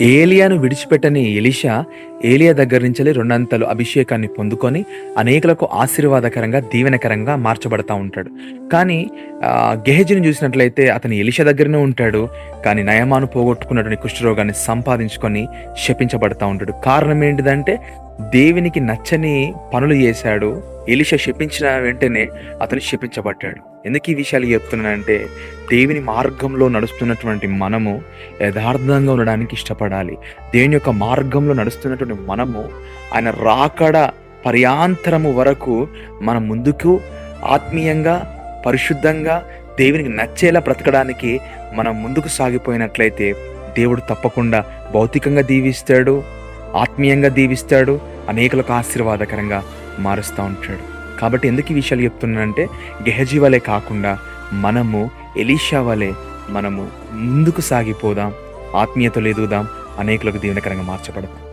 ఏలియాను విడిచిపెట్టని ఎలీషా ఏలియా దగ్గర నుంచెల్లి రెండంతలు అభిషేకాన్ని పొందుకొని అనేకులకు ఆశీర్వాదకరంగా, దీవెనకరంగా మార్చబడతా ఉంటాడు. కానీ గెహజీని చూసినట్లయితే అతను ఎలీషా దగ్గరనే ఉంటాడు. కానీ నయమాను పోగొట్టుకున్నటువంటి కుష్ఠరోగాన్ని సంపాదించుకొని శపించబడతా ఉంటాడు. కారణం ఏంటిదంటే దేవునికి నచ్చని పనులు చేశాడు. ఎలీషా శపించిన వెంటనే అతను శపించబడ్డాడు. ఎందుకు ఈ విషయాలు చెప్తున్నానంటే దేవుని మార్గంలో నడుస్తున్నటువంటి మనము యథార్థంగా ఉండడానికి ఇష్టపడాలి. దేవుని యొక్క మార్గంలో నడుస్తున్నటువంటి మనము ఆయన రాకడ పర్యాంతరము వరకు మనం ముందుకు ఆత్మీయంగా, పరిశుద్ధంగా, దేవునికి నచ్చేలా బ్రతకడానికి మనం ముందుకు సాగిపోయినట్లయితే దేవుడు తప్పకుండా భౌతికంగా దీవిస్తాడు, ఆత్మీయంగా దీవిస్తాడు, అనేకులకు ఆశీర్వాదకరంగా మారుస్తూ ఉంటాడు. కాబట్టి ఎందుకు ఈ విషయాలు చెప్తున్నానంటే గెహజీ వలె కాకుండా మనము ఎలీషా వలె మనము ముందుకు సాగిపోదాం, ఆత్మీయతలో ఎదుగుదాం, అనేకులకు దీవెనకరంగా మార్చబడదాం.